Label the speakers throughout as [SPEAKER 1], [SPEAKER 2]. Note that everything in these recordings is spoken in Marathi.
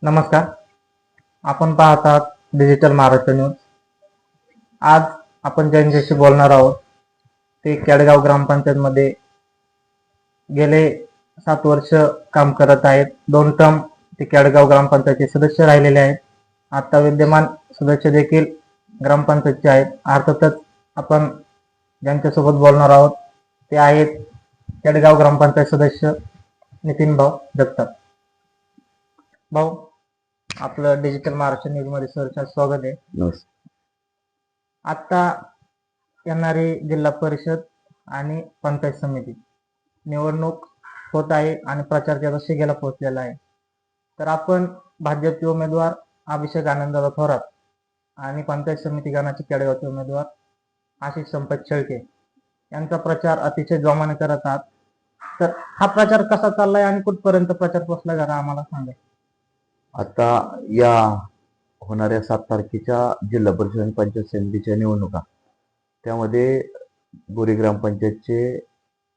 [SPEAKER 1] नमस्कार. आपण पाहत आहात डिजिटल महाराष्ट्र न्यूज. आज आपण ज्यांच्याशी बोलणार आहोत ते केडगाव ग्रामपंचायतमध्ये गेले 7 वर्ष काम करत आहेत. 2 टर्म ते केडगाव ग्रामपंचायतचे सदस्य राहिलेले आहेत. आता विद्यमान सदस्य देखील ग्रामपंचायतचे आहेत. अर्थातच आपण ज्यांच्यासोबत बोलणार आहोत ते आहेत केडगाव ग्रामपंचायत सदस्य नितीन भाऊ जगताप. भाऊ, आपलं डिजिटल महाराष्ट्र न्यूज मध्ये सहर्ष स्वागत आहे. आता येणारी जिल्हा परिषद आणि पंचायत समिती निवडणूक होत आहे आणि प्रचार शिगेला पोहोचलेला आहे. तर आपण भाजपचे उमेदवार अभिषेक आनंददादा थोरात आणि पंचायत समिती गणाचे केडगावचे उमेदवार आशिष संपत शेळके यांचा प्रचार अतिशय जोमाने करत आहात. तर हा प्रचार कसा चाललाय आणि कुठपर्यंत प्रचार पोहोचला जरा आम्हाला सांगा.
[SPEAKER 2] आता या होणाऱ्या 7 तारखेच्या जिल्हा परिषद आणि पंचायत समितीच्या निवडणुका, त्यामध्ये बोरी ग्रामपंचायतचे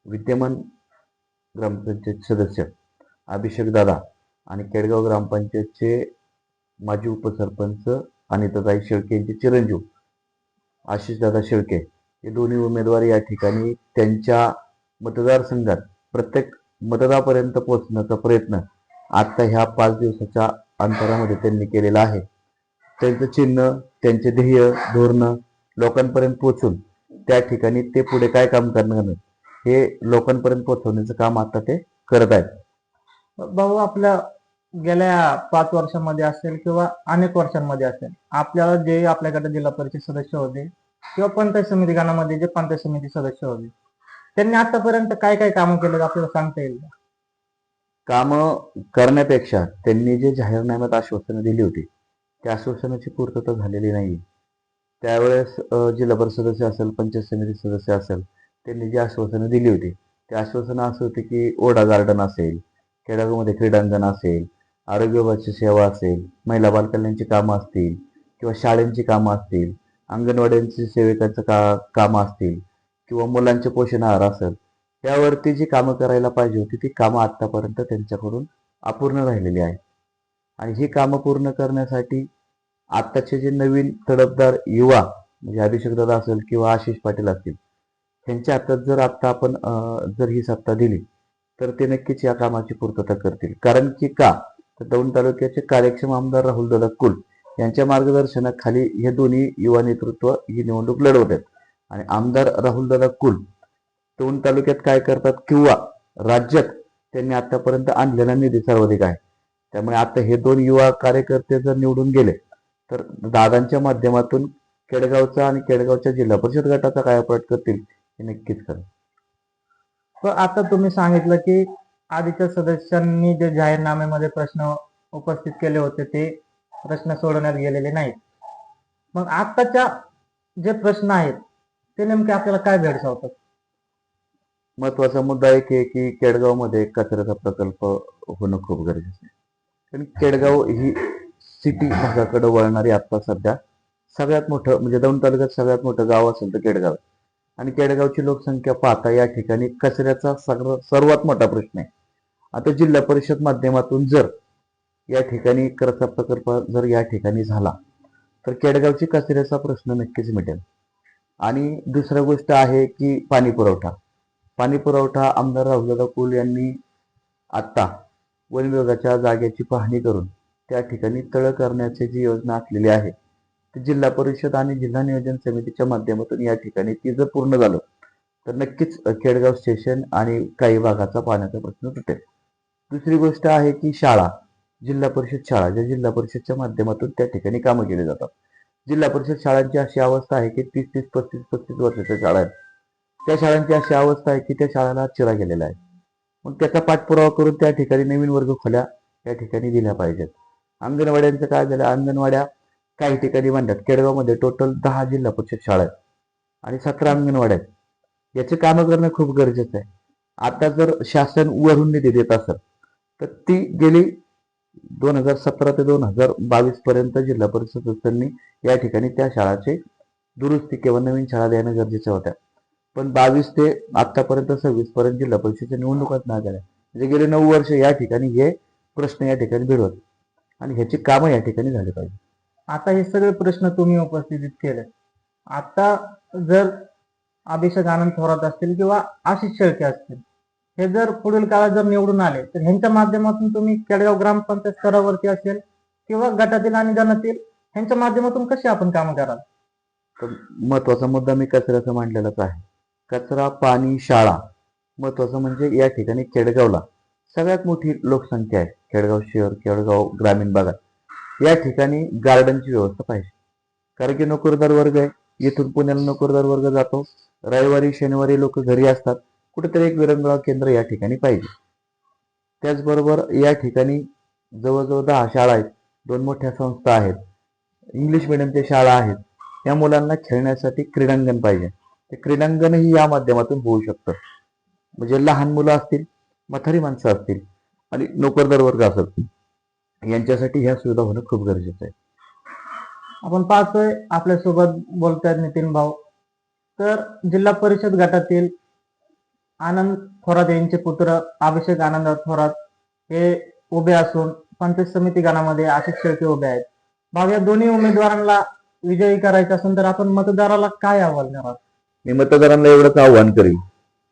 [SPEAKER 2] विद्यमान ग्रामपंचायत सदस्य अभिषेक दादा आणि केडगाव ग्रामपंचायतचे माजी उपसरपंच अनिताताई शेळके यांचे चिरंजीव आशिष दादा शेळके हे दोन्ही उमेदवार या ठिकाणी त्यांच्या मतदारसंघात प्रत्येक मतदारापर्यंत पोहोचण्याचा प्रयत्न आता ह्या 5 दिवसाच्या अंतरामध्ये त्यांनी केलेला आहे. त्यांचं चिन्ह, त्यांचे ध्येय धोरण लोकांपर्यंत पोहोचून त्या ठिकाणी ते पुढे काय काम करणार हे लोकांपर्यंत पोहोचवण्याचं काम आता ते करत आहेत.
[SPEAKER 1] भाऊ, आपल्या गेल्या 5 वर्षांमध्ये असेल किंवा अनेक वर्षांमध्ये असेल, आपल्याला जे आपल्याकडे जिल्हा परिषद सदस्य होते किंवा पंचायत समिती गणामध्ये जे पंचायत समिती सदस्य होते त्यांनी आतापर्यंत काय काय कामं केलं आपल्याला सांगता येईल का?
[SPEAKER 2] कामं करण्यापेक्षा त्यांनी जे जाहीरनाम्यात आश्वासनं दिली होती त्या आश्वासनाची पूर्तता झालेली नाही. त्यावेळेस जिल्हा परिषद सदस्य असेल, पंचायत समिती सदस्य असेल, त्यांनी जी आश्वासनं दिली होती त्या आश्वासनं असं होते की ओढा गार्डन असेल, खेडागावमध्ये क्रीडांगण असेल, आरोग्य विभागाची सेवा असेल, महिला बालकल्याणची कामं असतील किंवा शाळेंची कामं असतील, अंगणवाड्यांची सेविकांचं कामं असतील किंवा मुलांचे पोषण आहार असेल, त्यावरती जी कामं करायला पाहिजे होती ती कामं आतापर्यंत त्यांच्याकडून अपूर्ण राहिलेली आहे. आणि ही कामं पूर्ण करण्यासाठी आत्ताचे जे नवीन तडफदार युवा म्हणजे अभिषेक दादा असेल किंवा आशिष पाटील असतील त्यांच्या हातात जर आता आपण जर ही सत्ता दिली तर ते नक्कीच या कामाची पूर्तता करतील. कारण की का तर दौंड तालुक्याचे कार्यक्षम आमदार राहुल दादा कुल यांच्या मार्गदर्शनाखाली हे दोन्ही युवा नेतृत्व ही निवडणूक लढवत आहेत. आणि आमदार राहुल दादा कुल दौंड तालुक्यात काय करतात किंवा राज्यात त्यांनी आतापर्यंत आणलेला निधी सर्वाधिक आहे. त्यामुळे आता हे 2 युवा कार्यकर्ते जर निवडून गेले तर दादांच्या माध्यमातून केडगावचा आणि केडगावच्या जिल्हा परिषद गटाचा कायापालट करतील हे नक्कीच करेल.
[SPEAKER 1] तर आता तुम्ही सांगितलं की आधीच्या सदस्यांनी जे जाहीरनाम्यामध्ये प्रश्न उपस्थित केले होते ते प्रश्न सोडवण्यात गेलेले नाहीत. मग आताच्या जे प्रश्न आहेत ते नेमके आपल्याला काय भेडसावतात?
[SPEAKER 2] महत्वाचा मुद्दा एक आहे की केडगावमध्ये कचऱ्याचा प्रकल्प होणं खूप गरजेचं आहे. कारण केडगाव ही सिटी भागाकडे वळणारी आता सध्या सगळ्यात मोठं म्हणजे दौंड तालुक्यात सगळ्यात मोठं गाव असेल तर केडगाव आहे. आणि केडगावची लोकसंख्या पाहता या ठिकाणी कचऱ्याचा सर्वात मोठा प्रश्न आहे. आता जिल्हा परिषद माध्यमातून जर या ठिकाणी कचरा प्रकल्प जर या ठिकाणी झाला तर केडगावची कचऱ्याचा प्रश्न नक्कीच मिटेल. आणि दुसरी गोष्ट आहे की पाणी पुरवठा आमदार राहुलदादा कुल यांनी आता वन विभागाच्या जागेची पाहणी करून त्या ठिकाणी तळ करण्याची जी योजना आखलेली आहे ती जिल्हा परिषद आणि जिल्हा नियोजन समितीच्या माध्यमातून या ठिकाणी ती जर पूर्ण झालं तर नक्कीच केडगाव स्टेशन आणि काही भागाचा पाण्याचा प्रश्न सुटेल. दुसरी गोष्ट आहे की जिल्हा परिषद शाळा ज्या जिल्हा परिषदच्या माध्यमातून त्या ठिकाणी कामं केली जातात. जिल्हा परिषद शाळांची अशी अवस्था आहे की 30-30, 35-35 वर्षाच्या शाळा आहेत. त्या शाळांची अशी अवस्था आहे की त्या शाळांना चिरा गेलेला आहे. मग त्याचा पाठपुरावा करून त्या ठिकाणी नवीन वर्ग खोल्या त्या ठिकाणी दिल्या पाहिजेत. अंगणवाड्यांचं काय झालं, अंगणवाड्या काही ठिकाणी म्हणतात केडगावमध्ये टोटल 10 जिल्हा परिषद शाळा आहेत आणि 17 अंगणवाड्या आहेत. याचे कामं करणं खूप गरजेचं आहे. आता जर शासन वरून निधी देत असेल तर ती गेली 2017 ते 2022 पर्यंत जिल्हा परिषद सदस्यांनी या ठिकाणी त्या शाळाचे दुरुस्ती किंवा नवीन शाळा देणं गरजेच्या होत्या. पण 22 ते आतापर्यंत 26 पर्यंत जिल्हा परिषदेच्या निवडणुकाच नाही झाल्या. म्हणजे गेले 9 वर्ष या ठिकाणी हे प्रश्न या ठिकाणी भिडवत. आणि ह्याची कामं या ठिकाणी झाली पाहिजे.
[SPEAKER 1] आता हे सगळे प्रश्न तुम्ही उपस्थित केले. आता जर अभिषेक आनंद थोरात असतील किंवा आशिष शेळके असतील, हे जर पुढील काळात जर निवडून आले तर ह्यांच्या माध्यमातून तुम्ही केडगाव ग्रामपंचायत स्तरावरती असेल किंवा गटातील आणि गणातील ह्यांच्या माध्यमातून कशी आपण काम कराल?
[SPEAKER 2] तर महत्वाचा मुद्दा मी कचऱ्याचा मांडलेलाच आहे. कचरा, पाणी, शाळा. महत्वाचं म्हणजे या ठिकाणी केडगावला सगळ्यात मोठी लोकसंख्या आहे. केडगाव शहर, केडगाव ग्रामीण भागात या ठिकाणी गार्डनची व्यवस्था पाहिजे. कारण की नोकरदार वर्ग आहे, इथून पुण्याला नोकरदार वर्ग जातो, रविवारी शनिवारी लोक घरी असतात, कुठेतरी एक विरंगुळा केंद्र या ठिकाणी पाहिजे. त्याचबरोबर या ठिकाणी जवळजवळ 10 शाळा आहेत, 2 मोठ्या संस्था आहेत, इंग्लिश मिडियमच्या शाळा आहेत. या मुलांना खेळण्यासाठी क्रीडांगण पाहिजे. ते क्रीडांगणही या माध्यमातून होऊ शकतं. म्हणजे लहान मुलं असतील, म्हातारी माणसं असतील आणि नोकरदार वर्ग असेल, यांच्यासाठी ह्या सुविधा होणं खूप गरजेचं आहे.
[SPEAKER 1] आपण पाहतोय आपल्यासोबत बोलतायत नितीन भाऊ. तर जिल्हा परिषद गटातील आनंद थोरात यांचे पुत्र अभिषेक आनंद थोरात हे उभे असून पंचायत समिती गणामध्ये आशिष शेळके उभे आहेत. भाऊ, या दोन्ही उमेदवारांना विजयी करायचं असेल तर आपण मतदाराला काय आव्हान कराल?
[SPEAKER 2] मी मतदारांना एवढंच आव्हान करेन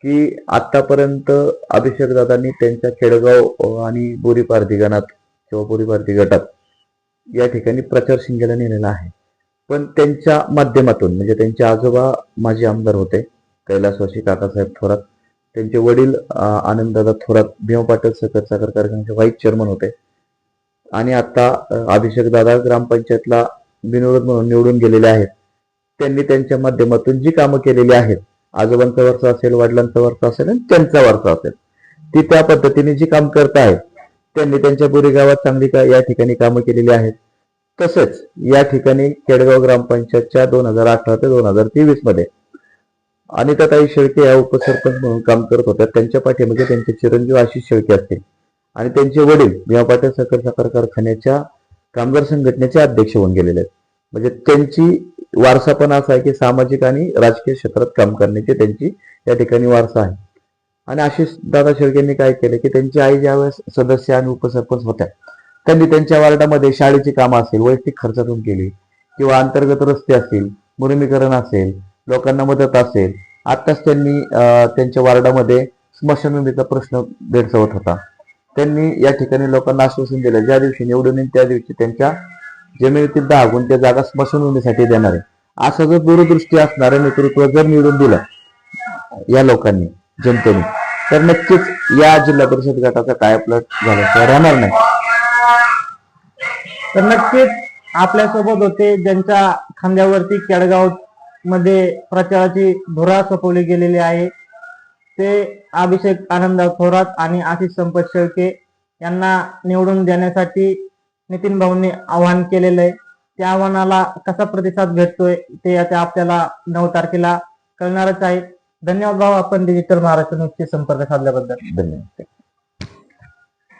[SPEAKER 2] की आतापर्यंत अभिषेक दादांनी त्यांच्या केडगाव आणि बोरीपारधी गणात किंवा बोरीपारधी गटात या ठिकाणी प्रचार शिंगेला नेलेला आहे. पण त्यांच्या माध्यमातून म्हणजे त्यांचे आजोबा माजी आमदार होते कैलासवासी काकासाहेब थोरात, त्यांचे वडील आनंददादा थोरात भीमा पाटील साखर कारखान्याचे व्हाईस चेअरमन होते आणि आता अभिषेक दादा ग्रामपंचायतला बिनविरोध म्हणून निवडून गेलेले आहेत. त्यांनी त्यांच्या माध्यमातून जी कामं केलेली आहेत, आजोबांचा वारसा असेल, वडिलांचा वारसा असेल आणि त्यांचा वारसा असेल, ती त्या पद्धतीने जी काम करत आहेत, त्यांनी त्यांच्या बोरी गावात चांगली या ठिकाणी कामं केलेली आहेत. तसेच या ठिकाणी केडगाव ग्रामपंचायतच्या 2018 ते 2023 मध्ये अनिताताई शेळके या उपसरपंच म्हणून काम करत होत्या. त्यांच्या पाठीमध्ये त्यांचे चिरंजीव आशिष शेळके असतील आणि त्यांचे वडील भीमा पाटील साखर कारखान्याच्या कामगार संघटनेचे अध्यक्ष होऊन गेलेले आहेत. म्हणजे त्यांची वारसा पण असा आहे की सामाजिक आणि राजकीय क्षेत्रात काम करण्याची त्यांची या ठिकाणी वारसा आहे. आणि आशिष दादा शेळकेंनी काय केलं की त्यांची आई ज्यावेळेस सदस्य आणि उपसरपंच होत्या, त्यांनी त्यांच्या वार्डामध्ये शाळेची कामं असेल वैयक्तिक खर्चातून केली किंवा अंतर्गत रस्ते असतील, मुरमीकरण असेल, लोकांना मदत असेल. आत्ताच त्यांनी त्यांच्या वार्डामध्ये स्मशानभूमीचा प्रश्न भेडसावत होता. त्यांनी या ठिकाणी लोकांना आश्वासन दिलं, ज्या दिवशी निवडून येईल त्या दिवशी त्यांच्या जमिनीतील 10 गुंठे जागा स्मशानभूमीसाठी देणार आहे. असं जर दूरदृष्टी असणारं नेतृत्व जर निवडून दिलं या लोकांनी, जनतेने, तर नक्कीच या जिल्हा परिषद गटाचा कायापालट झाल्याशिवाय राहणार नाही.
[SPEAKER 1] तर नक्कीच आपल्यासोबत होते ज्यांच्या खांद्यावरती केडगाव मध्ये प्रचाराची धुरा सोपवली गेलेली आहे, ते अभिषेक आनंद थोरात आणि आशिष संपत शेळके यांना निवडून देण्यासाठी नितीन भाऊंनी आवाहन केलेलं आहे. त्या आव्हानाला कसा प्रतिसाद भेटतोय ते आता आपल्याला 9 तारखेला कळणारच आहे. धन्यवाद भाऊ, आपण डिजिटल महाराष्ट्र न्यूजशी संपर्क साधल्याबद्दल.
[SPEAKER 2] धन्यवाद.